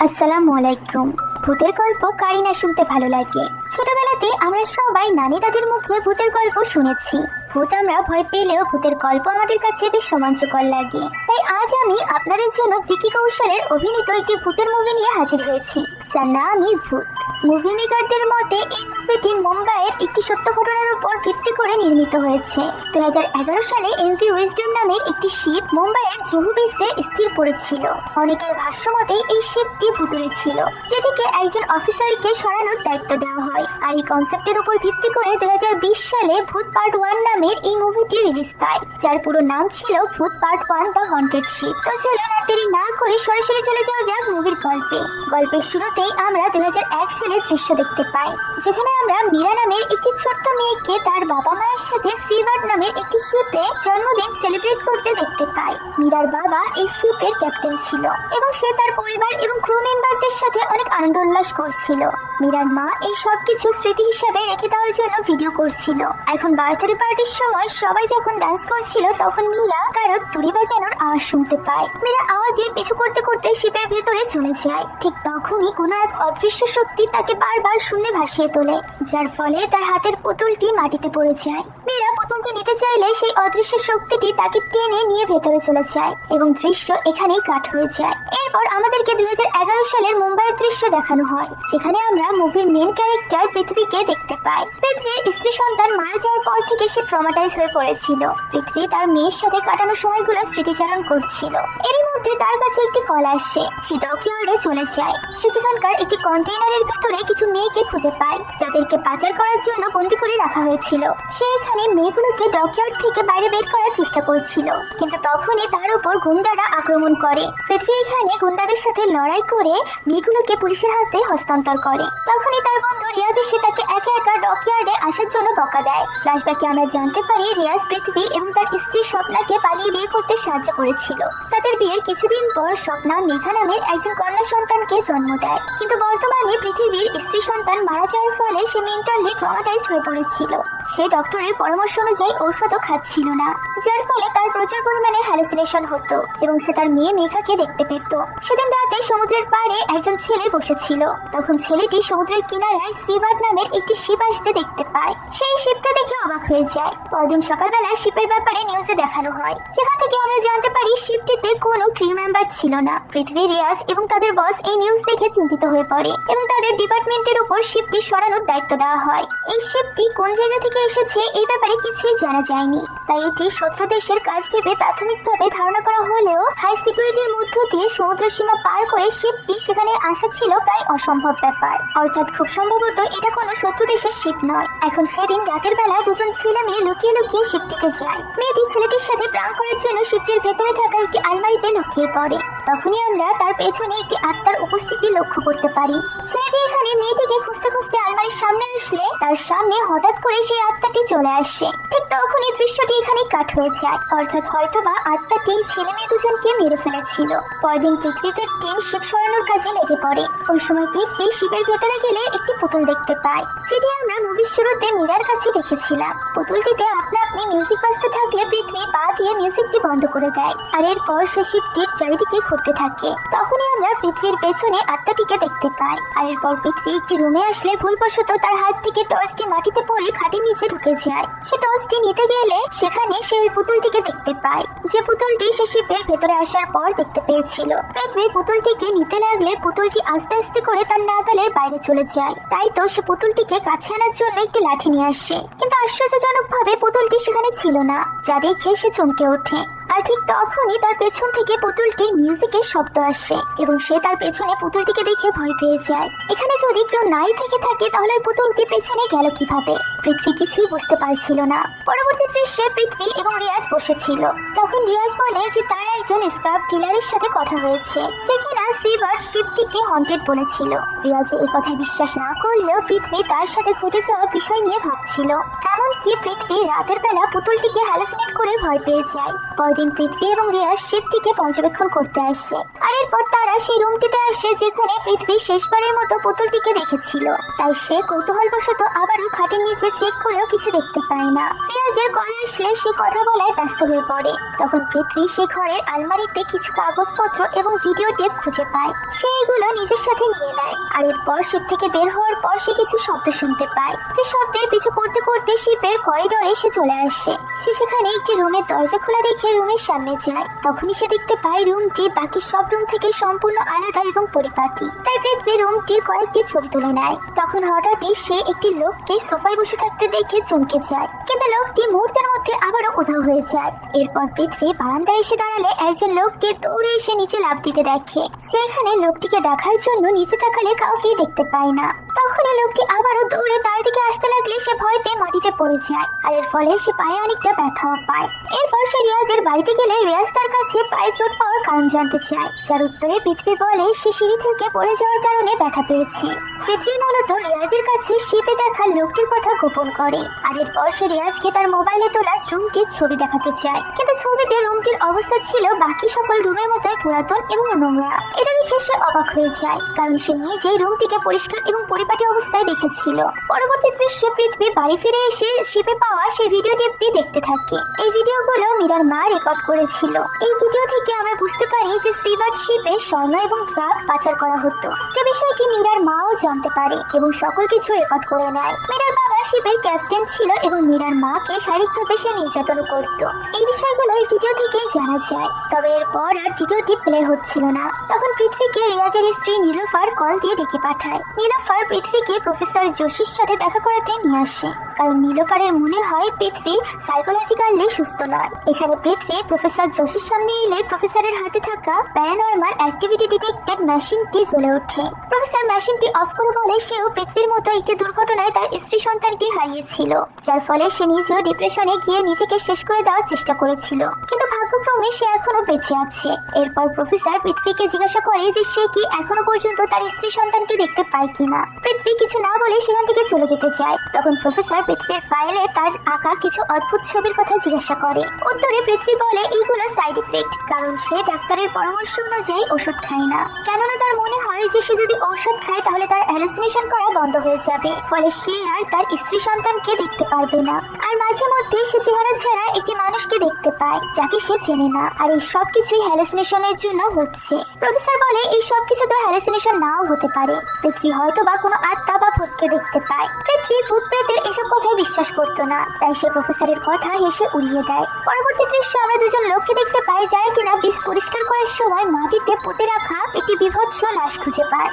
আসসালামু আলাইকুম। ভূতের গল্প কারি না শুনতে ভালো লাগে। ছোটবেলাতে আমরা সবাই নানি দাদির মুখে ভূতের গল্প শুনেছি। ভূত আমরা ভয় পেলেও ভূতের গল্প আমাদের কাছে বেশ রোমাঞ্চকর লাগে। তাই আজ আমি আপনাদের জন্য ভিকি কৌশলের অভিনীত একটি ভূতের মুভি নিয়ে হাজির হয়েছি, যার নামই ভূত। মুভি মেকারদের মতে এই মুভিটি মুম্বাইয়ের একটি সত্য ঘটনার উপর ভিত্তি করে নির্মিত হয়েছে। 2011 সালে এমভি উইজডম নামের একটি শিপ মুম্বাইয়ের জুহু বিচে স্থির পড়েছিল। অনেকের ভাষ্য মতে এই শিপটি ভুতুড়ে ছিল, যেটিকে একজন অফিসারকে সরানোর দায়িত্ব দেওয়া হয়। আর এই কনসেপ্টের উপর ভিত্তি করে 2020 সালে ভূত পার্ট 1 নামের এই মুভিটি রিলিজ পায়, যার পুরো নাম ছিল ভূত পার্ট 1 দ্য হন্টেড শিপ। তো চলুন আর দেরি না করে সরাসরি চলে যাওয়া যাক মুভির গল্পে। গল্পের শুরুতেই আমরা 2001 সালের দৃশ্য দেখতে পাই, যেখানে আমরা মীরা নামের একটি ছোট্ট মেয়েকে তার বাবা মায়ের সাথে সিবার্ড নামের একটি শিপে জন্মদিন সেলিব্রেট করতে দেখতে পাই। মীরার বাবা এই শিপের ক্যাপ্টেন ছিল এবং সে তার পরিবার এবং ক্রু মেম্বারদের সাথে অনেক আনন্দ উল্লাস করছিল। মীরার মা এই সব কিছু স্মৃতি হিসাবে রেখে দেওয়ার জন্য ভিডিও করছিল। এখন বার্থডে পার্টির সময় সবাই যখন ডান্স করছিল, তখন মীরা কারো তুড়ি বাজানোর আওয়াজ শুনতে পায়। মীরা আওয়াজের পিছু করতে করতে শিপের ভেতরে চলে যায়। ঠিক তখনই কোনো এক অদৃশ্য শক্তি তাকে বারবার শূন্যে ভাসিয়ে তোলে, যার ফলে তার হাতের পুতুলটি মাটিতে পড়ে যায়। মীরা পুতুলটি নিতে চাইলে সেই অদৃশ্য শক্তিটি তাকে টেনে নিয়ে ভেতরে চলে যায় এবং দৃশ্য এখানেই কাট হয়ে যায়। এরপর আমাদেরকে 2011 সালের মুম্বাইয়ের দৃশ্য দেখানো হয়, যেখানে আমরা মুভির মেন ক্যারেক্টার পৃথ্বীকে দেখতে পাই। পৃথ্বীর স্ত্রী সন্তান মারা যাওয়ার পর থেকে সে ট্রমাটাইজ হয়ে পড়েছিল। পৃথ্বী তার মেয়ের সাথে কাটানো সময়গুলো স্মৃতিচারণ করছিল। এরই মধ্যে তার কাছে একটি কল আসে। সে ডকইয়ার্ডে চলে যায়। সে সেখানকার একটি কন্টেইনারের ভেতরে কিছু মেয়েকে খুঁজে পায়, যাদেরকে পাচার করার জন্য বন্দী করে রাখা হয়েছিল। সে এখানে মেয়েগুলোকে ডকইয়ার্ড থেকে বাইরে বের করার চেষ্টা করছিল, কিন্তু তখনই তার উপর গুন্ডারা আক্রমণ করে। পৃথ্বী এখানে গুন্ডাদের সাথে লড়াই করে মেয়েগুলোকে পুলিশের হাতে হস্তান্তর করে। তখনই তার বন্ধু রিয়াজ এসে তাকে একা একা ডকইয়ার্ডে আসার জন্য বকা দেয়। ফ্ল্যাশব্যাকে আমরা জানতে পারি রিয়াজ পৃথ্বী এবং তার স্ত্রী স্বপ্নাকে পালিয়ে বিয়ে করতে সাহায্য করেছিল। তাদের বিয়ের কিছুদিন পর স্বপ্না মেঘা নামের একজন কন্যা সন্তানকে জন্ম দেয়, কিন্তু বর্তমানে পৃথিবীর স্ত্রী সন্তান মারা যাওয়ার ফলে সে মেন্টালি ট্রমাটাইজড হয়ে পড়েছিল। সে ডক্টরের পরামর্শ অনুযায়ী ঔষধও খাচ্ছিল না, যার ফলে তার প্রচুর পরিমাণে হ্যালুসিনেশন হতো এবং সে তার মেয়ে মেঘাকে দেখতে পেত। সেদিন রাতে সমুদ্রের পাড়ে একজন ছেলে বসেছিল। তখন ছেলেটি সমুদ্রের কিনারায় সিবার্ড নামের একটি শিপ আসতে দেখতে পায়। সেই শিপটা দেখে অবাক হয়ে যায়। পরদিন সকালবেলা শিপের ব্যাপারে নিউজে দেখানো হয়, যেখান থেকে আমরা জানতে পারি শিপটিতে কোনো ক্রিউ মেম্বার ছিল না। পৃথ্বী, রিয়াজ এবং তাদের বস এই নিউজ দেখে চিন্তিত হয়ে পড়ে এবং তাদের ডিপার্টমেন্টের উপর শিপটি সরানোর দায়িত্ব দেওয়া হয়। এই শিপটি কোন জায়গা থেকে এসেছে এই ব্যাপারে কিছুই জানা যায়নি, তাই এটি শত্রু দেশের কাজ ভেবে প্রাথমিকভাবে ধারণা করা হলেও হাই সিকিউরিটির মধ্য দিয়ে সমুদ্র সীমা পার করে শিপটি সেখানে আসা ছিল প্রায় অসম্ভব ব্যাপার। অর্থাৎ খুব সম্ভবত এটা কোনো শত্রু দেশের শিপ নয়। এখন সেদিন রাতের বেলা দুজন ছেলে মেয়ে লুকিয়ে লুকিয়ে শিপটিতে যায়। মেয়েটি ছেলেটির সাথে প্রাণ করার জন্য শিপটির ভেতরে থাকা একটি আলমারিতে লুকিয়ে পড়ে। তখনই আমরা তার পেছনে একটি আত্মার উপস্থিতি লক্ষ্য করতে পারি। ছেলেটি এখানে মেয়েটিকে খুঁজতে খুঁজতে আলমারির সামনে আসলে তার সামনে হঠাৎ করে সেই আত্মাটি চলে আসে। ঠিক তখনই দৃশ্যটি এখানে কাট হয়ে যায়, অর্থাৎ হয়তোবা আত্মাটি ছেলে মেয়ে দুজনকে মেরে ফেলেছিল। পরদিন পৃথ্বীতে টিম শিপ সরানোর কাজে লেগে পড়ে। ওই সময় পৃথ্বী শিপের ভেতরে গেলে একটি পুতুল দেখতে পায়, যেটি আমরা মুভির শুরুতে মীরার কাছে দেখেছিলাম। পুতুলটিতে আপনা আপনি মিউজিক বাজতে থাকলে পৃথ্বী পা দিয়ে মিউজিকটি বন্ধ করে দেয়, আর এরপর সে শিপটির চারিদিকে ঘুরতে থাকে। তখনই আমরা পৃথ্বীর পেছনে আত্মাটিকে দেখতে পাই। আর এরপর পৃথ্বী একটি রুমে আসলে ভুলবশত তার হাত থেকে টর্চটি মাটিতে পড়ে খাটের নিচে ঢুকে যায়। সে টর্চটি নিতে গেলে সেখানে সে ওই পুতুলটিকে দেখতে পায়, যে পুতুলটি সে শিপের ভেতরে আসার পর দেখতে পেয়েছিল। পৃথ্বী পুতুলটিকে নিতে লাগলে পুতুলটি আস্তে আস্তে করে তার নাগালের বাইরে চলে যায়। তাই তো সে পুতুলটিকে কাছে আনার জন্য একটি লাঠি নিয়ে আসে, কিন্তু আশ্চর্যজনকভাবে পুতুলটি সেখানে ছিল না, যা দেখে সে চমকে ওঠে। আর ঠিক তখনই তার পেছন থেকে পুতুলটির মিউজিকের শব্দ আসে এবং সে তার পেছনে পুতুলটিকে দেখে ভয় পেয়ে যায়। এখানে যদি কেউ নাই থেকে থাকে তাহলে পুতুলটি পেছনে গেল কিভাবে? পৃথ্বী কিছুই বুঝতে পারছিল না। পরবর্তী দৃশ্যে পৃথ্বী এবং রিয়াজ বসেছিল। তখন রিয়াজ বলে যে তার একজন স্ক্রাব ডিলারের সাথে কথা হয়েছে, যে কিনা সিবার্ড শিপটিকে হন্টেড বলেছিল। রিয়াজ এই কথায় বিশ্বাস না করলেও পৃথ্বী তার সাথে ঘটে যাওয়া বিষয় নিয়ে ভাবছিল। এমনকি পৃথ্বী রাতের বেলা পুতুলটিকে হ্যালুসিনেট করে ভয় পেয়ে যায়। পরদিন পরের দিন পৃথ্বী এবং রিয়াজ শিপটিকে পর্যবেক্ষণ করতে আসে। আর এরপর তারা সেই রুমটিতে আসে যেখানে পৃথ্বী শেষবারের মতো পুতুলটিকে দেখেছিল। তাই সে কৌতূহলবশত আবারও খাটের নিচে চেক করেও কিছু দেখতে পায় না। রিয়াজের কল আসলে সে কথা বলায় ব্যস্ত হয়ে পড়ে। তখন পৃথ্বী সে ঘরের আলমারিতে কিছু কাগজপত্র এবং ভিডিও টেপ খুঁজে পায়। সে এগুলো নিজের সাথে নিয়ে নেয়। আর এরপর শিপ থেকে বের হওয়ার পর সে কিছু শব্দ শুনতে পায়। যে শব্দের পিছু করতে করতে শিপের করিডোরে সে চলে আসে। সে সেখানে একটি রুমের দরজা খোলা দেখে রুমের সামনে যায়। তখনই সে দেখতে পায় রুমটি বাকি সব রুম থেকে সম্পূর্ণ আলাদা এবং পরিপাটি। তাই পৃথ্বী রুমটির কয়েকটি ছবি তুলে নেয়। তখন হঠাৎই সে একটি লোককে সোফায় বসে থাকতে দেখে চমকে যায়, কিন্তু লোকটি মুহূর্তের মধ্যে আবারও উধাও হয়ে যায়। এরপর পৃথ্বী বারান্দায় এসে দাঁড়ালে একজন লোককে দৌড়ে এসে নিচে লাফ দিতে দেখে। সেখানে লোকটিকে দেখার জন্য নিচে তাকালে কাউকেই দেখতে পায় না। তখনই লোকটি আবারও দৌড়ে তার দিকে আসতে লাগলে সে ভয় পেয়ে মাটিতে পড়ে যায়। আর এর ফলে সে পায়ে অনেকটা ব্যথাও পায়। এরপর সে রিয়াজের বাড়িতে গেলে রিয়াজ তার কাছে পায়ে চোট পাওয়ার কারণ জানতে চায়, যার উত্তরে পৃথ্বী বলে সে সিঁড়ি থেকে পড়ে যাওয়ার কারণে ব্যথা পেয়েছে। পৃথ্বী মূলত রিয়াজের কাছে শিপে দেখা লোকটির কথা গোপন করে। আর এরপর সে রিয়াজকে তার মোবাইলে তোলা রুমটির ছবি দেখাতে চায়, কিন্তু ছবিতে রুমটির অবস্থা ছিল বাকি সকল রুমের মতোই পুরাতন এবং নোংরা। এটা দেখে সে অবাক হয়ে যায়, কারণ সে নিজেই রুমটিকে পরিষ্কার এবং পরিপাটি অবস্থায় দেখেছিল। পরবর্তী দৃশ্যে পৃথ্বী বাড়ি ফিরে এসে শিপে পাওয়া সেই ভিডিও টেপটি দেখতে থাকে। এই ভিডিওগুলো মীরার মা রেকর্ড করেছিল। এই ভিডিও থেকে আমরা বুঝতে পারি যে সিবার্ড শিপে স্বর্ণ এবং ড্রাগ পাচার করা হতো, যে বিষয়টি মীরার মাও জানতে পারে এবং সকল কিছু রেকর্ড করে নেয়। মীরার বাবা শিপের ক্যাপ্টেন ছিল এবং মীরার মাকে শারীরিকভাবে সে নির্যাতন করত। এই বিষয়গুলো এই ভিডিও থেকেই জানা যায়। তবে এরপর আর ভিডিওটি প্লে হচ্ছিল না। তখন পৃথ্বীকে রিয়াজের স্ত্রী নীলোফার কল দিয়ে ডেকে পাঠায়। নীলোফার পৃথ্বীকে প্রফেসর জোশীর সাথে দেখা করাতে নিয়ে আসে, কারণ নীলোফারের মনে হয় পৃথ্বী সাইকোলজিক্যালি সুস্থ নয়। এখানে পৃথ্বী প্রফেসর জোশীর সামনে এলে প্রফেসরের হাতে থাকা প্যারানর্মাল অ্যাক্টিভিটি ডিটেক্টেড মেশিনটি জ্বলে ওঠে। প্রফেসর মেশিনটি অফ করে বলে সেও পৃথ্বীর মতো একটি দুর্ঘটনায় তার স্ত্রী সন্তানকে হারিয়েছিল, যার ফলে সে নিজেও ডিপ্রেশনে গিয়ে নিজেকে শেষ করে দেওয়ার চেষ্টা করেছিল, কিন্তু ভাগ্যক্রমে সে এখনো বেঁচে আছে। এরপর প্রফেসর পৃথ্বীকে জিজ্ঞাসা করে যে সে কি এখনো পর্যন্ত তার স্ত্রী সন্তানকে দেখতে পায় কিনা। পৃথ্বী কিছু না বলে সেখান থেকে চলে যেতে চায়। তখন প্রফেসর পৃথ্বীর ফাইলে তার আঁকা কিছু অদ্ভুত ছবির কথা জিজ্ঞাসা করে। উত্তরে পৃথ্বী বলে এইগুলো সাইড ইফেক্ট, কারণ সে ডাক্তারের পরামর্শ অনুযায়ী ওষুধ খায় না। কেননা তার মনে হয় যে সে যদি ঔষধ খায় তাহলে তার হ্যালুসিনেশন করা বন্ধ হয়ে যাবে, ফলে সে আর তার স্ত্রী সন্তানকে দেখতে পারবে না। আর মাঝে মধ্যে সে চেহারা ছাড়া একটি মানুষকে দেখতে পায় যাকে সে চেনে না। আর এই সব কিছুই হ্যালুসিনেশনের জন্য হচ্ছে। প্রফেসর বলে এই সব কিছু তো হ্যালুসিনেশন নাও হতে পারে, পৃথ্বী হয়তো বা কোনো আত্মা বা ভূতকে দেখতে পায়। পৃথ্বী ভূত প্রেতের এসব কথাই বিশ্বাস করতো না, তাই সে প্রফেসরের কথা হেসে উড়িয়ে দেয়। পরবর্তী দৃশ্যে আমরা দুজন লোককে দেখতে পাই যারা কিনা বীজ পরিষ্কার করার সময় মাটিতে পুঁতে রাখা একটি বিভৎস লাশ খুঁজে পায়।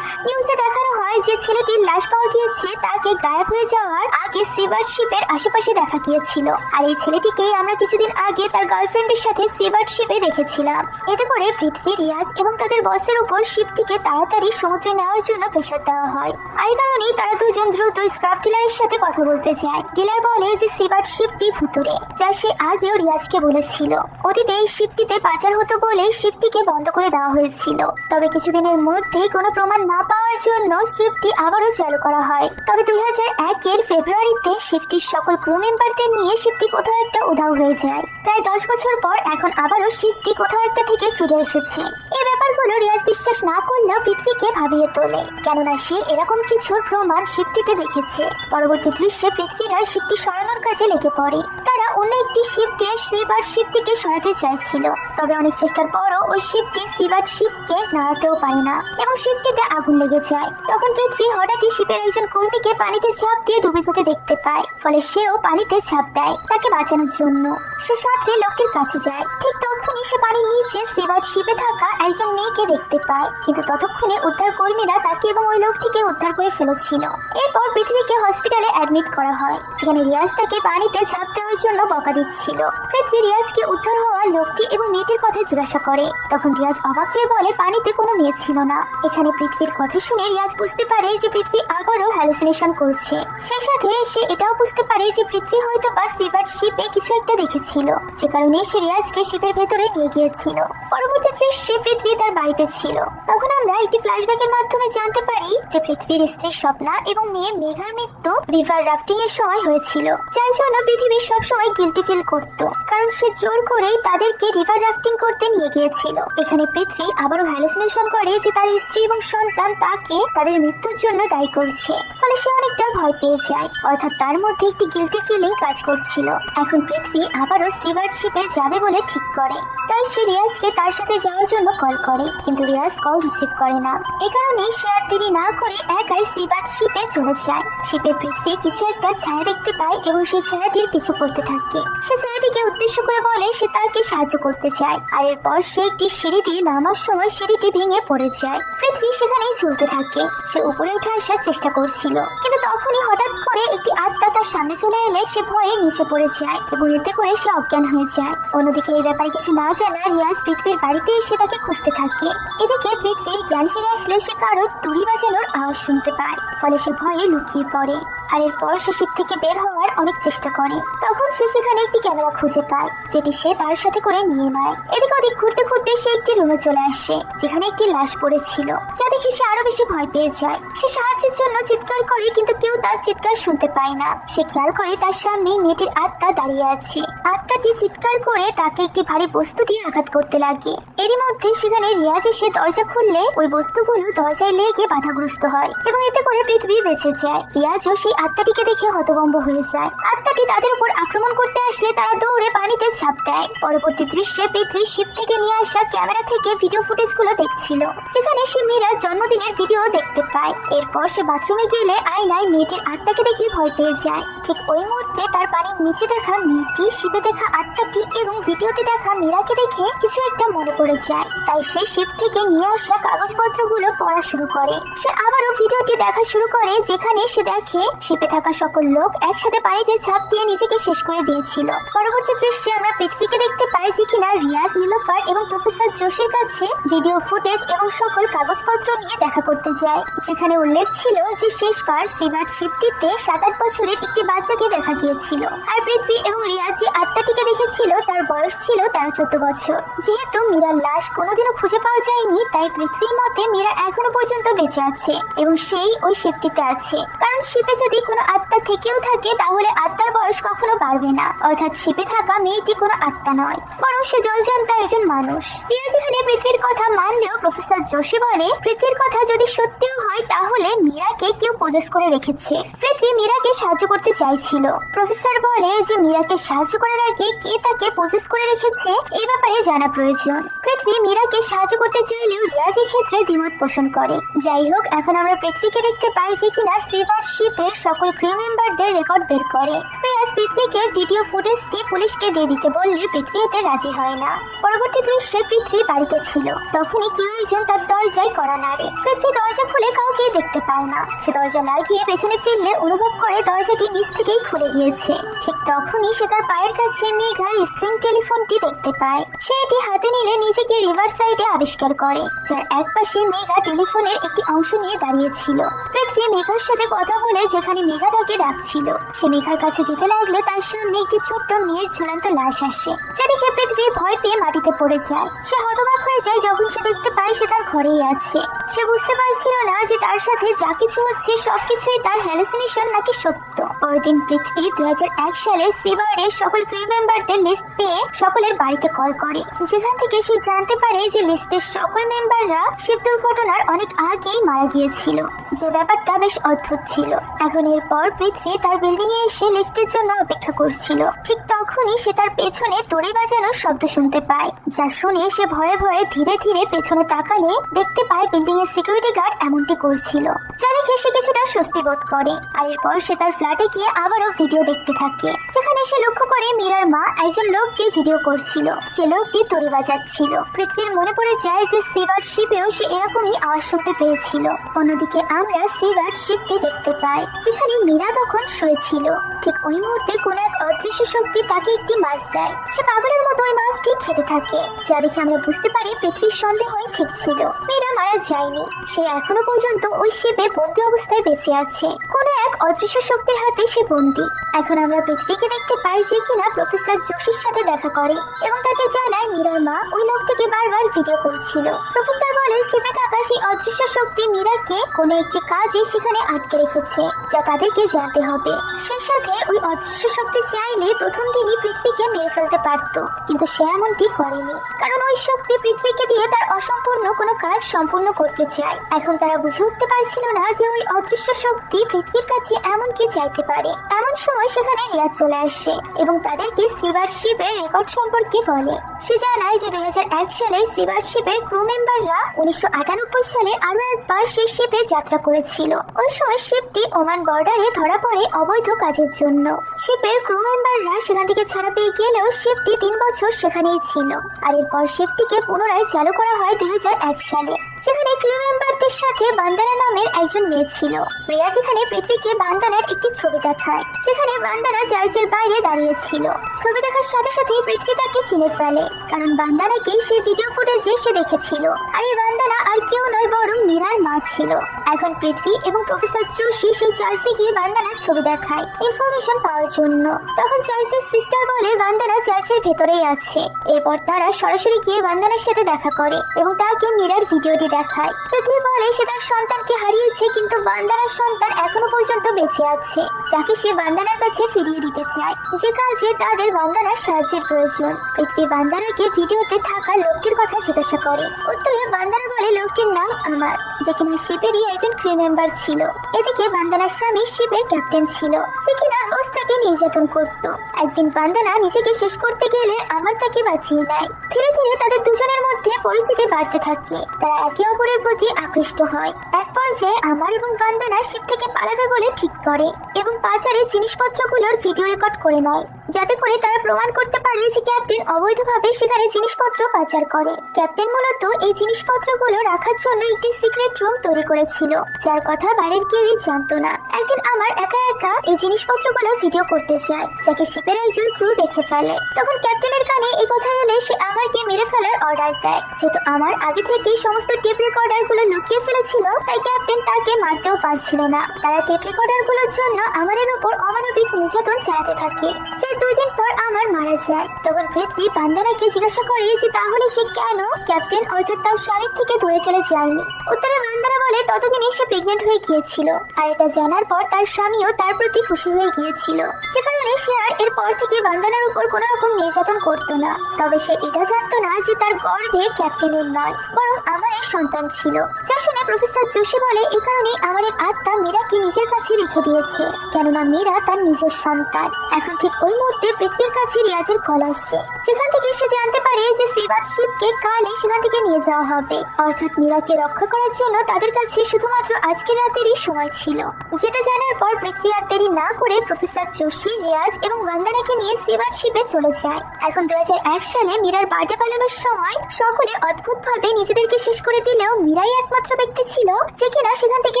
নিউজে দেখানো হয় যে ছেলেটির লাশ পাওয়া গিয়েছে তাকে গায়েব হয়ে যাওয়ার আগে সিবার্ড শিপের আশেপাশে দেখা গিয়েছিল। আর এই ছেলেটিকে আমরা কিছুদিন আগে তার গার্লফ্রেন্ডের সাথে সিবার্ড শিপে দেখেছিলাম। এতে করে পৃথ্বী, রিয়াজ এবং তাদের বসের উপর শিপটিকে তাড়াতাড়ি সমুদ্রে নেওয়ার জন্য প্রেশার দেওয়া হয়। আর এই কারণেই তারা দুজন দ্রুত স্ক্র্যাপ ডিলারের সাথে কথা বলতে চায়। ডিলার বলে যে সিবার্ড শিপটি ভুতুড়ে, যা সে আগেও রিয়াজকে বলেছিল। অতীতে এই শিপটিতে পাচার হতো বলে শিপটিকে বন্ধ করে দেওয়া হয়েছিল। তবে কিছুদিনের মধ্যেই কোনো প্রমাণ না পাওয়ার জন্য শিপটি আবারও চালু করা হয়। তবে 2001 ফেব্রুয়ারিতে শিপটির সকল ক্রু মেম্বারদের নিয়ে শিপটি কোথাও একটা উধাও হয়ে যায়। প্রায় 10 বছর পর এখন আবারও শিপটি কোথাও একটা থেকে ফিরে এসেছে। এই ব্যাপারগুলো রিয়াজ বিশ্বাস না করলেও পৃথ্বীকে ভাবিয়ে তোলে, কেননা সে এরকম কিছুর প্রমাণ শিপটিতে দেখেছে। পরবর্তী দৃশ্যে পৃথ্বীরা শিপটি সরানোর কাজে লেগে পড়ে। তারা অন্য একটি শিপ দিয়ে সিবার্ড শিপটিকে সরাতে চাইছিল, তবে অনেক চেষ্টার পরও ওই শিপটি সিবার্ড শিপকে নাড়াতেও পারে না এবং শিপটিতে আগুন লেগে যায়। তখন পৃথ্বী হঠাৎই শিপের একজন কর্মীকে পানিতে ঝাঁপ দিয়ে ডুবে যেতে দেখতে পায়, ফলে সেও পানিতে ঝাঁপ দেয় তাকে বাঁচানোর জন্য। সে সাথে লোকটির কাছে যায়। ঠিক তখনই সে পানির নিচে সিবার্ড শিপে থাকা একজন মেয়েকে দেখতে পায়, কিন্তু ততক্ষণে উদ্ধার কর্মীরা তাকে এবং ওই লোকটিকে উদ্ধার করে ফেলেছিল। এরপর পৃথ্বীকে হসপিটালে অ্যাডমিট করা হয়, যেখানে রিয়াজ তাকে পানিতে ঝাঁপ দেওয়ার জন্য বকা দিচ্ছিল। পৃথ্বী রিয়াজকে উদ্ধার হওয়া লোকটি এবং মেয়েটির কথা জিজ্ঞাসা করে। তখন রিয়াজ অবাক হয়ে বলে পানিতে কোনো মেয়ে ছিল না। এখানে পৃথ্বীর কথা শুনে রিয়াজ বুঝতে পারে যে পৃথ্বী আবারও হ্যালুসিনেশন করছে। সেই সাথে সে এটাও বুঝতে পারে যে পৃথ্বী হয়তো বা সিবার্ড শিপে কিছু একটা দেখেছিল, যে কারণে সে রিয়াজকে শিপের ভেতরে নিয়ে গিয়েছিল। পরবর্তী দৃশ্যে পৃথ্বী তার বাড়িতে ছিল। তখন আমরা একটি ফ্ল্যাশব্যাকের মাধ্যমে জানতে পারি যে পৃথ্বীর স্ত্রী স্বপ্না এবং মেয়ে মেঘার মৃত্যু রিভার রাফটিং এর সময় হয়েছিল, যার জন্য পৃথিবী সবসময় গিল্টি ফিল করত, কারণ সে জোর করেই তাদেরকে রিভার রাফটিং করতে নিয়ে গিয়েছিল। এখানে পৃথ্বী আবারও হ্যালুসিনেশন করে যে তার স্ত্রী এবং সন্তান তাকে তাদের মৃত্যুর জন্য দায়ী করছে, ফলে সে অনেকটা ভয় পেয়ে যায়, অর্থাৎ তার মধ্যে একটি গিল্টি ফিলিং কাজ করছিল। এখন পৃথ্বী আবারও সিবার্ড শিপে যাবে বলে ঠিক করে, তাই সে রিয়াজকে তার সাথে যাওয়ার জন্য কল করে, কিন্তু রিয়াজ কল রিসিভ করে না। এই কারণে সে আর দেরি না করে একাই সিবার্ড শিপে চলে যায়। শিপে পৃথ্বী কিছু একটা ছায়া দেখতে পায় এবং সেই ছায়াটির পিছু করতে থাকে। সে ছায়াটিকে উদ্দেশ্য করে বলে সে তাকে সাহায্য করতে চায়, আর এরপর সে একটি সিঁড়ি দিয়ে নামার সময় সিঁড়িটি ভেঙে পড়ে যায়। পৃথ্বী সেখানেই ঝুলতে থাকে। সে উপরে উঠে আসার চেষ্টা করছিল, কিন্তু তখনই হঠাৎ করে একটি আত্মা তার সামনে চলে এলে সে ভয়ে নিচে পড়ে যায় এবং এতে করে সে অজ্ঞান হয়ে যায়। অন্যদিকে এই ব্যাপারে কিছু না জানা রিয়াজ পৃথ্বীর বাড়িতে এসে তাকে খুঁজতে থাকে। এদিকে পৃথ্বীর জ্ঞান ফিরে আসলে সে কারোর তুড়ি বাজানোর আওয়াজ শুনতে পায়, ফলে সে ভয়ে লুকিয়ে পড়ে। আর এরপর সে শিপ থেকে বের হওয়ার অনেক চেষ্টা করে। তখন সে সেখানে একটি ক্যামেরা খুঁজে পায়, যেটি সে তার সাথে করে নিয়ে নেয়। এদিক ওদিক ঘুরতে ঘুরতে সে একটি রুমে চলে আসে, যেখানে একটি লাশ পড়েছিল, যা দেখে সে আরো বেশি ভয় পেয়ে যায়। সে সাহায্যের জন্য চিৎকার করে, কিন্তু কেউ তার চিৎকার শুনতে পায় না। সে খেয়াল করে তার সামনে মেয়েটির আত্মা দাঁড়িয়ে আছে। আত্মাটি চিৎকার করে তাকে একটি ভারী বস্তু দিয়ে আঘাত করতে লাগে। এরই মধ্যে সেখানে রিয়াজ এসে দরজা খুললে ওই বস্তুগুলো দরজায় লেগে বাধাগ্রস্ত হয় এবং এতে করে পৃথ্বী বেঁচে যায়। রিয়াজও সেই আত্মাটিকে দেখে হতভম্ব হয়ে যায়। আত্মাটি তাদের উপর আক্রমণ করতে আসলে তারা দৌড়ে পানিতে ঝাঁপ দেয়। পরবর্তী দৃশ্যে পৃথ্বী শিপ থেকে নিয়ে আসা ক্যামেরা থেকে ভিডিও ফুটেজগুলো দেখছিল, যেখানে সে মীরার জন্মদিনের ভিডিও দেখতে পায়। এরপর সে বাথরুমে গেলে আয়নায় মেয়েটির আত্মাকে দেখে ভয় পেয়ে যায়। ঠিক ওই মুহূর্তে তার পানির নিচে দেখা মেয়েটি, শিপে দেখা আত্মাটি এবং ভিডিওতে দেখা মীরাকে দেখে কিছু একটা মনে পড়ে যায়। তাই সে শিপ থেকে নিয়ে আসা কাগজপত্রগুলো পড়া শুরু করে। সে আবারও ভিডিওটি দেখা শুরু করে, যেখানে সে দেখে শিপে থাকা সকল লোক একসাথে পানিতে ঝাঁপ দিয়ে নিজেকে শেষ করে দিয়েছিল। পরবর্তী দৃশ্যে আমরা পৃথ্বীকে দেখতে পাই, যে কিনা রিয়াজ, নীলোফার এবং প্রফেসর জোশীর কাছে ভিডিও ফুটেজ এবং সকল কাগজপত্র নিয়ে দেখা করতে যায়, যেখানে উল্লেখ ছিল যে শেষবার সিবার্ড শিপটিতে 7-8 বছরের একটি বাচ্চাকে দেখা গিয়েছিল। আর পৃথ্বী এবং রিয়াজ যে আত্মাটিকে দেখেছিল তার বয়স ছিল 13-14 বছর। যেহেতু মীরার লাশ কোনোদিনও খুঁজে পাওয়া যায়নি, তাই পৃথ্বীর মতে মীরা এখনো পর্যন্ত বেঁচে আছে এবং সেই ওই শিপটিতে আছে, কারণ শিপে যদি কোনো আত্মা থেকেও থাকে তাহলে আত্মার বয়স কখনো বাড়বে না। অর্থাৎ শিপে থাকা মেয়েটি কোনো আত্মা নয়, বরং সে জলজান্তা একজন মানুষ। রিয়াজ এখানে পৃথ্বীর কথা মানলেও প্রফেসর জোশী বলে পৃথ্বীর কথা যদি সত্যিও হয় তাহলে মীরাকে কেউ পজেস করে রেখেছে। পৃথ্বী মীরাকে সাহায্য করতে চাইছিল। প্রফেসর বলে যে মীরাকে সাহায্য করার আগে কে তাকে পজেস করে রেখেছে এই ব্যাপারে জানা প্রয়োজন। পৃথ্বী মীরাকে সাহায্য করতে চাইলেও রিয়াজ এই ক্ষেত্রে দ্বিমত পোষণ করে। যাই হোক, এখন আমরা পৃথ্বীকে দেখতে পাই, যে কিনা সিবার্ড শিপের সকল ক্রিউ মেম্বারদের রেকর্ড বের করে। রিয়াজ পৃথ্বীকে ভিডিও ফুটেজটি পুলিশকে দিয়ে দিতে বললে পৃথ্বী এতে রাজি হয় না। পরবর্তী দৃশ্যে পৃথ্বী বাড়িতে ছিল, তখনই কেউ একজন তার দরজায় কড়া নাড়ে। পৃথ্বী দরজা খুলে কাউকে দেখতে পায় না। সে দরজা লাগিয়ে পেছনে ফিরলে অনুভব করে দরজাটি নিচ থেকেই খুলে গিয়েছে। ঠিক তখনই সে তার পায়ের কাছে মেঘার স্প্রিং টেলিফোনটি দেখতে পায়। সে এটি হাতে নিলে নিজেকে রিভার সাইডে আবিষ্কার করে, যার এক পাশে মেঘা টেলিফোনের একটি অংশ নিয়ে দাঁড়িয়েছিল। পৃথ্বী মেঘার সাথে কথা বলে যেখানে মেঘা তাকে ডাকছিল, সে মেঘার কাছে যেতে লাগলে তার সামনে একটি ছোট্ট মেয়ের ঝুলন্ত লাশ আসে, যা দেখে পৃথ্বী ভয় পেয়ে মাটিতে পড়ে যায়। সে হতবাক হয়ে যায় যখন সে দেখতে পায় সে তার ঘরেই আছে। সে বুঝতে পারছিল না যে তার সাথে যা কিছু হচ্ছে সবকিছুই তার হ্যালুসিনেশন নাকি সত্য। পরদিন পৃথ্বী 2001 সালের সিবার্ডের সকল ক্রিউ মেম্বারদের লিস্ট পেয়ে সকলের বাড়িতে কল করে, যেখান থেকে সে জানতে পারে যে লিস্টের সকল মেম্বাররা শিপ দুর্ঘটনার অনেক আগেই মারা গিয়েছিল, যে ব্যাপারটা বেশ অদ্ভুত ছিল। এখন এরপর পৃথ্বী তার বিল্ডিং এ এসে লিফটের জন্য অপেক্ষা করছিল। ঠিক তখনই সে তার পেছনে দড়ি বাজানোর শব্দ শুনতে পায়, যা শুনে সে ভয়ে ভয়ে ধীরে ধীরে পেছনে তাকালে দেখতে পায় বিল্ডিং এর সিকিউরিটি গার্ড এমনটি করছিল, যা দেখে সে কিছুটা স্বস্তি বোধ করে। আর এরপর সে তার ফ্ল্যাটে গিয়ে আবারও ভিডিও দেখতে থাকে, যেখানে সে লক্ষ্য করে মীরার মা একজন লোককে ভিডিও করছিল, যে লোকটি দড়ি বাজাচ্ছিল। পৃথ্বীর মনে পড়ে যায় যে সিবার্ড শিপেও সে এরকমই আওয়াজ শুনতে পেয়েছিল। অন্যদিকে আমরা সিবার্ড শিপটি দেখতে পাই, যেখানে মীরা তখন শুয়েছিল। ঠিক ওই মুহূর্তে কোন এক অদৃশ্য শক্তি তাকে একটি মাছ দেয়। সে পাগলের মতো ওই মাছটি খেতে থাকে, যা দেখে আমরা বুঝতে পারি পৃথ্বীর সন্দেহ ঠিক ছিল, মীরা মারা যায়নি। সে এখনো পর্যন্ত ওই শিপে বন্দি অবস্থায় বেঁচে আছে। কোন এক অদৃশ্য শক্তির হাতে সে বন্দি। এখন আমরা পৃথিবীকে দেখতে পাই যে কিনা প্রফেসর জোশীর সাথে দেখা করে এবং তাকে জানায় মীরার মা ওই লোকটিকে বারবার ভিডিও করছিল। প্রফেসর বলে শিপে থাকা সেই অদৃশ্য শক্তি মীরাকে কোনো একটি কাজে সেখানে আটকে রেখেছে, যা তাদেরকে জানতে হবে। সেই সাথে ওই অদৃশ্য শক্তি চাইলে প্রথম দিনই পৃথিবীকে মেরে ফেলতে পারত, কিন্তু সে এমনটি করেনি, কারণ ওই শক্তি পৃথিবীকে দিয়ে তার অসম্পূর্ণ কোনো কাজ সম্পূর্ণ করতে চায়। এখন তারা বুঝে উঠতে পারছিল না যে ওই অদৃশ্য শক্তি পৃথিবীর কাছে এমন কি চাইতে পারে। এমন সময় সেখানে রিয়াজ চলে আসে এবং তাদেরকে সিবারশিপের রেকর্ড সম্পর্কে বলে। সে জানায় যে 2001 সালের সিবারশিপের ক্রু মেম্বাররা 1998 সালে আরো একবার সেই শিপে যাত্রা করেছিল। ওই সময় শিপটি ওমান বর্ডারে ধরা পড়ে অবৈধ কাজের জন্য। শিপের ক্রু মেম্বাররা সেখান থেকে ছাড়া পেয়ে গেলেও শিপটি 3 বছর সেখানেই ছিল, আর এরপর শিপটিকে পুনরায় চালু করা হয় 2001 সালে, যেখানে ক্রু মেম্বারদের সাথে বান্দানা নামের একজন মেয়ে ছিল। রিয়াজ এখানে পৃথিবীকে বান্দানার একটি ছবি দেখায়, যেখানে বান্দানা চার্চের বাইরে দাঁড়িয়েছিল। ছবি দেখার সাথে সাথে পৃথিবী তাকে চিনে ফেলে, কারণ বান্দানাকে সেই ভিডিও ফুটেজে সে দেখেছিল। আর এই বান্দানা আর কেউ নয় বরং মীরার মা ছিল। এখন পৃথিবী এবং প্রফেসর জোশী সেই চার্চে গিয়ে বান্দানার ছবি দেখায় ইনফরমেশন পাওয়ার জন্য। তখন চার্চের সিস্টার বলে বান্দানা চার্চের ভেতরেই আছে। এরপর তারা সরাসরি গিয়ে বান্দানার সাথে দেখা করে এবং তাকে মীরার ভিডিওটি দেখায়। পৃথিবী বলে সে তার সন্তানকে হারিয়েছে, কিন্তু বান্দানার সন্তান এখনো পর্যন্ত বেঁচে আছে, যাকে সে বান্দানার কাছে ফিরিয়ে দিতে চায়, যে কাজে তাদের বান্দানার সাহায্যের প্রয়োজন। পৃথিবী বান্দানাকে ভিডিওতে থাকা লোকটির কথা জিজ্ঞাসা করে। উত্তরে বান্দানা বলে লোকটির নাম আমার, যে কিনা শিপেরই একজন ক্রু মেম্বার ছিল। এদিকে বান্দানার স্বামী শিপের ক্যাপ্টেন ছিল, যে কিনা রোজ তাকে নির্যাতন করত। একদিন বান্দানা নিজেকে শেষ করতে গেলে আমার তাকে বাঁচিয়ে নেয়। ধীরে ধীরে তাদের দুজনের মধ্যে পরিস্থিতি বাড়তে থাকে, তারা একে অপরের প্রতি আকৃষ্ট হয়। এক পর্যায়ে আমার এবং বান্দানা শিপ থেকে পালাবে বলে ঠিক করে এবং পাচারের জিনিসপত্রগুলোর ভিডিও রেকর্ড করে নেয়, যাতে করে তারা প্রমাণ করতে পারে যে ক্যাপ্টেন অবৈধভাবে সেখানে জিনিসপত্র পাচার করে। ক্যাপ্টেন মূলত এই জিনিসপত্রগুলো রাখার জন্য একটি সিক্রেট রুম তৈরি করেছিল, যার কথা বাইরের কেউই জানতো না। একদিন আমার একা একা এই জিনিসপত্রগুলোর ভিডিও করতে চায়, যাকে শিপের একজন ক্রু দেখে ফেলে। তখন ক্যাপ্টেনের কানে এই কথা এলে সে আমারকে মেরে ফেলার অর্ডার দেয়। যেহেতু আমার আগে থেকেই সমস্ত টেপ রেকর্ডারগুলো লুকিয়ে ফেলেছিল, তাই ক্যাপ্টেন তাকে মারতেও পারছিল না। তারা টেপ রেকর্ডারগুলোর জন্য আমাদের উপর অমানবিক নির্যাতন চালাতে থাকে, যে 2 দিন পর আমার মারা যায়। তখন পৃথিবী বান্দানাকে জিজ্ঞাসা করে যে তাহলে সে কেন ক্যাপ্টেন অর্থাৎ তার স্বামীর থেকে দূরে চলে যায়নি। উত্তরে বান্দানা বলে ততদিনে সে প্রেগনেন্ট হয়ে গিয়েছিল, আর এটা জানার পর তার স্বামীও তার প্রতি খুশি হয়ে গিয়েছিল, যে কারণে সে আর এরপর থেকে বান্দানার উপর কোনো রকম নির্যাতন করতো না। তবে সে এটা জানতো না যে তার গর্ভে ক্যাপ্টেনের নয় বরং আমারের সন্তান ছিল। যা শুনে প্রফেসর জোশী বলে এই কারণেই আমারের আত্মা মীরাকে নিজের কাছে রেখে দিয়েছে, কেননা মীরা তার নিজের সন্তান। এখন ঠিক ওই মুহূর্তে পৃথিবীর কাছে রিয়াজের কল আসে, যেখান থেকে সে জানতে পারে যে সিবারশিপকে কালই সেখান থেকে নিয়ে যাওয়া হবে। অর্থাৎ মীরাকে রক্ষা করার জন্য তাদের কাছে শুধুমাত্র আজকের রাতেরই সময় ছিল। যেটা জানার পর পৃথিবী আর দেরি না করে প্রফেসর জোশী, রিয়াজ এবং বান্দানাকে নিয়ে সিবারশিপে চলে যায়। এখন 2001 সালে মীরার বার্থডে পালনের সময় সকলে অদ্ভুতভাবে নিজেদেরকে শেষ করে দিলেও মীরাই একমাত্র ব্যক্তি ছিল যে কিনা সেখান থেকে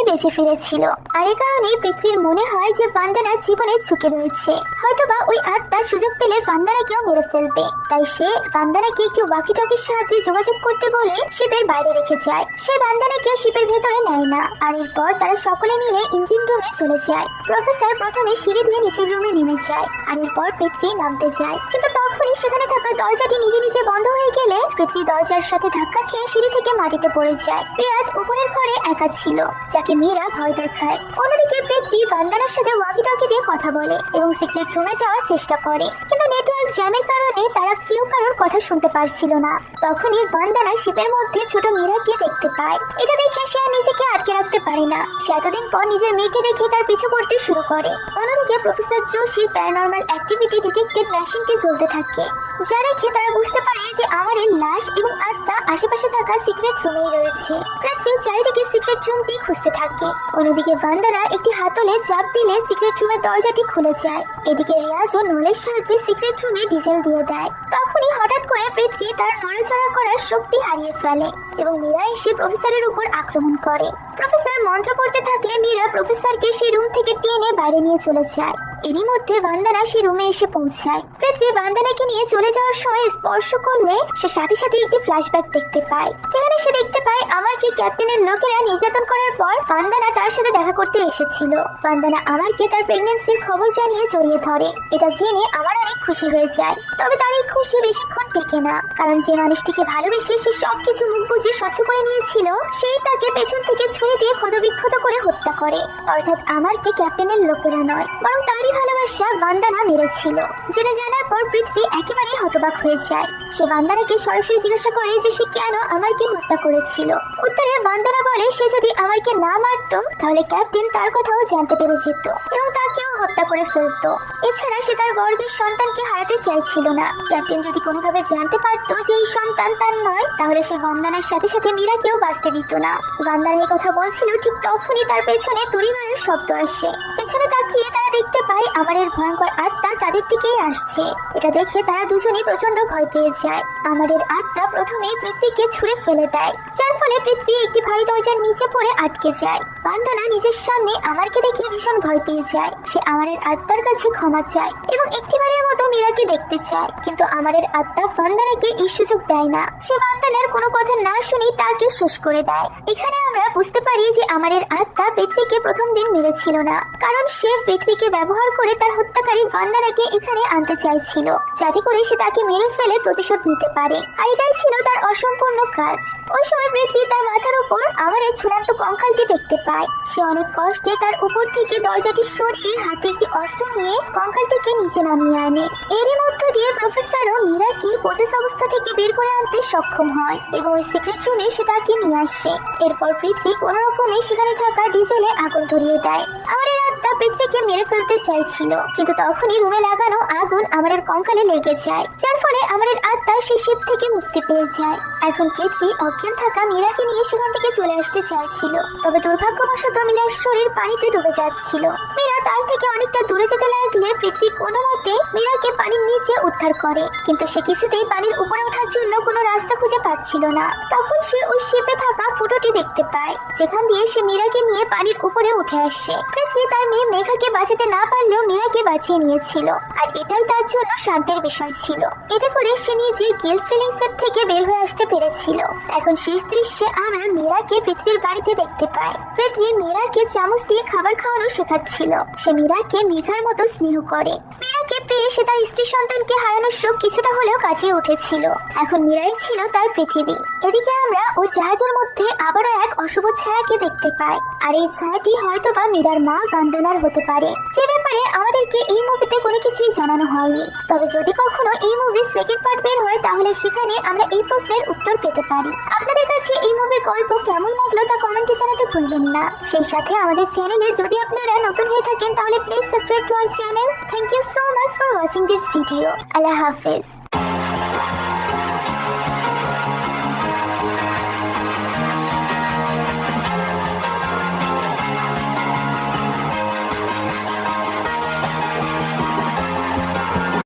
বেঁচে ফিরেছিল। আর এই কারণেই পৃথিবীর মনে হয় যে বান্দানার জীবনে ঝুঁকি রয়েছে, হয়তোবা ওই আত্মা সুযোগ পেলে বান্দানাকেও মেরে ফেলবে। তাই সে বান্দানাকে একটু ওয়াকি টকির সাহায্যে যোগাযোগ করতে বলে শিপের বাইরে রেখে যায়। সে বান্দানাকে শিপের ভেতরে নেয় না, আর এরপর তারা সকলে মিলে ইঞ্জিন রুমে চলে যায়। প্রফেসর প্রথমে সিঁড়ি দিয়ে নিচের রুমে নেমে যায়, আর এরপর পৃথিবী নামতে যায়, কিন্তু তখনই সেখানে থাকা দরজাটি নিজে নিজে বন্ধ হয়ে গেলে পৃথিবী দরজার সাথে ধাক্কা খেয়ে সিঁড়ি থেকে মাটিতে পড়ে যায়। রিয়াজ উপরের ঘরে একা ছিল, যাকে মীরা ভয় দেখায়। অন্যদিকে পৃথিবী বান্দানার সাথে ওয়াকি টকি দিয়ে কথা বলে এবং সিক্রেট রুমে যাওয়ার চেষ্টা করে, কিন্তু নেটওয়ার্ক জ্যামের কারণে তারা কেউ কারোর কথা শুনতে পারছিল না। তখনই বান্দানা শিপের মধ্যে ছোট মীরাকে দেখতে পায়। এটা দেখে সে আর নিজেকে আটকে রাখতে পারে না। সে এতদিন পর নিজের মেয়েকে দেখে তার পিছু করতে শুরু করে। অন্যদিকে প্রফেসর জোশীর প্যারানর্মাল অ্যাক্টিভিটি ডিটেক্টেড মেশিনটি চলতে থাকে, যা দেখে তারা বুঝতে পারে যে আমারের লাশ এবং আত্মা আশেপাশে থাকা সিক্রেট রুমেই রয়েছে। পৃথিবী চারিদিকে সিক্রেট রুমটি খুঁজতে থাকে। অন্যদিকে বান্দানা একটি হাতলে চাপ দিলে সিক্রেট রুমের দরজাটি খুলে যায়। এদিকে রিয়াজও নলের সাহায্যে সিক্রেট রুমে ডিজেল দিয়ে দেয়। তখনই হঠাৎ করে পৃথিবী তার নড়াচড়া করার শক্তি হারিয়ে ফেলে এবং মীরা এসে প্রফেসরের উপর আক্রমণ করে। প্রফেসর মন্ত্র করতে থাকলে মীরা প্রফেসরকে সেই রুম থেকে টেনে বাইরে নিয়ে চলে যায়। এরই মধ্যে বান্দানা সে রুমে এসে পৌঁছায়। পৃথ্বী বান্দানাকে নিয়ে চলে যাওয়ার সময় স্পর্শ করলে সে সাথে সাথে একটি ফ্ল্যাশব্যাক দেখতে পায়, যেখানে সে দেখতে পায় আমারকে ক্যাপ্টেনের লোকেরা নির্যাতন করার পর বান্দানা তার সাথে দেখা করতে এসেছিল। বান্দানা আমারকে তার প্রেগন্যান্সির খবর জানিয়ে জড়িয়ে ধরে। এটা জেনে আমার অনেক খুশি হয়ে যায়। তবে তার এই খুশি বেশিক্ষণ টেকে না, কারণ যে মানুষটিকে ভালোবেসে সে সবকিছু মুখ বুঝে সহ্য করে নিয়েছিল সেই তাকে পেছন থেকে ছুরি দিয়ে ক্ষতবিক্ষত করে হত্যা করে। অর্থাৎ আমারকে ক্যাপ্টেনের লোকেরা নয়, বরং তারই ভালোবাসা বান্দানা মেরেছিল। যেটা জানার পর পৃথ্বী একেবারেই হতবাক হয়ে যায়। সে বান্দানাকে সরাসরি জিজ্ঞাসা করে যে সে কেন আমারকে হত্যা করেছিল। উত্তরে বান্দানা বলে সে যদি আমারকে না মারতো তাহলে ক্যাপ্টেন তার কথাও জানতে পেরে যেত এবং তাকেও হত্যা করে ফেলতো। এছাড়া সে তার গর্ভের সন্তানকে হারাতে চাইছিল না। ক্যাপ্টেন যদি কোনোভাবে জানতে পারতো যে এই সন্তান তার নয় তাহলে সে বান্দানার সাথে সাথে মীরাকেও বাঁচতে দিত না। বান্দানা এই কথা বলছিল, ঠিক তখনই তার পেছনে তড়িমারের শব্দ আসে। পেছনে তাকিয়ে তারা দেখতে পায় আমারের ভয়ঙ্কর আত্মা তাদের দিকেই আসছে। এটা দেখে তারা দুজনেই প্রচন্ড ভয় পেয়ে যায়। আমারের আত্মা প্রথমেই পৃথ্বীকে ছুঁড়ে ফেলে দেয়, যার ফলে পৃথ্বী একটি ভারী দরজার নিচে পড়ে আটকে যায়। বান্দানা নিজের সামনে আমারকে দেখে ভীষণ ভয় পেয়ে যায়। সে আমারের আত্মার কাছে ক্ষমা চায় এবং একটিবারের মতো মীরাকে দেখতে চায়, কিন্তু আমারের আত্মা বান্দানাকে এই সুযোগ দেয় না। সে বান্দানার কোনো কথা না শুনে তাকে শেষ করে দেয়। এখানে আমরা বুঝতে পারি যে আমারের আত্মা পৃথ্বীকে প্রথম দিন মেরেছিল না, কারণ সে পৃথ্বীকে ব্যবহার করে তার হত্যাকারী বান্দানাকে এখানে আনতে চাইছিল, যাতে করে সে তাকে মেরে ফেলে প্রতিশোধ নিতে পারে। আর এটাই ছিল তার অসম্পূর্ণ কাজ। ওই সময় পৃথ্বী তার মাথার উপর আমারের চূড়ান্ত কঙ্কালটি দেখতে পায়। সে অনেক কষ্টে তার উপর থেকে দরজাটি সরিয়ে হাতে একটি অস্ত্র নিয়ে কঙ্কালটিকে নিচে নামিয়ে আনে। এরই মধ্য দিয়ে প্রফেসরও মীরাকে পসেস অবস্থা থেকে বের করে আনতে সক্ষম হয় এবং ওই সিক্রেট রুমে সে তাকে নিয়ে আসে। এরপর পৃথ্বী কোনো রকমে সেখানে থাকা ডিজেলে আগুন ধরিয়ে দেয়। আমারের আত্মা পৃথ্বীকে মেরে ফেলতে চাইছিল, কিন্তু তখনই রুমে লাগানো আগুন আমারের কঙ্কালে লেগে যায়, যার ফলে আমারের আত্মা সে শিব থেকে মুক্তি পেয়ে যায়। এখন পৃথ্বী অজ্ঞান থাকা মীরাকে নিয়ে সেখান থেকে চলে আসতে চাইছিল, তবে দুর্ভাগ্যবশত মীরার শরীর পানিতে ডুবে যাচ্ছিল। মীরা তার থেকে অনেকটা দূরে যেতে লাগলে পৃথ্বী কোনো মতে মীরাকে পানির নিচে উদ্ধার করে, কিন্তু সে কিছুতেই পানির উপরে ওঠার জন্য কোনো রাস্তা খুঁজে পাচ্ছিল না। তখন সে ওই শিপে থাকা ফুটোটি দেখতে পায়, যেখান দিয়ে সে মীরাকে নিয়ে পানির উপরে উঠে আসে। পৃথ্বী তার মেয়ে মেঘাকে বাঁচাতে না পারলেও মীরাকে বাঁচিয়ে নিয়েছিল, আর এটাই তার জন্য শান্তির বিষয় ছিল। এতে করে সে নিজের গিল্ট ফিলিংস এর থেকে বের হয়ে আসতে পেরেছিল। এখন শেষ দৃশ্যে আমরা মীরাকে পৃথ্বীর বাড়িতে দেখতে পাই। পৃথ্বী মীরাকে চামচ দিয়ে খাবার খাওয়ানো শেখাচ্ছিল। সে মীরাকে মেঘার মতো স্নেহ করে। মীরাকে পেয়ে সে তার স্ত্রী সন্তানকে হারানোর শোক কিছুটা হলেও কাটিয়ে উঠেছিল। এখন মীরাই ছিল তার পৃথিবী। এদিকে আমরা ওই জাহাজের মধ্যে আবারও এক অশুভ ছায়াকে দেখতে পাই, আর এই ছায়াটি হয়তো বা মীরার মা বান্দানার হতে পারে, যে ব্যাপারে আমাদেরকে এই মুভিতে কোনো কিছুই জানানো হয়নি। তবে যদি কখনো এই মুভির সেকেন্ড পার্ট বের হয় তাহলে সেখানে আমরা এই প্রশ্নের উত্তর পেতে পারি। আপনাদের কাছে এই মুভির গল্প কেমন লাগলো তা কমেন্টে জানাতে ভুলবেন না। সেই সাথে আমাদের চ্যানেলে যদি আপনারা নতুন হয়ে থাকেন তাহলে please subscribe to our channel. Thank you so much for watching this video. আল্লাহ হাফেজ।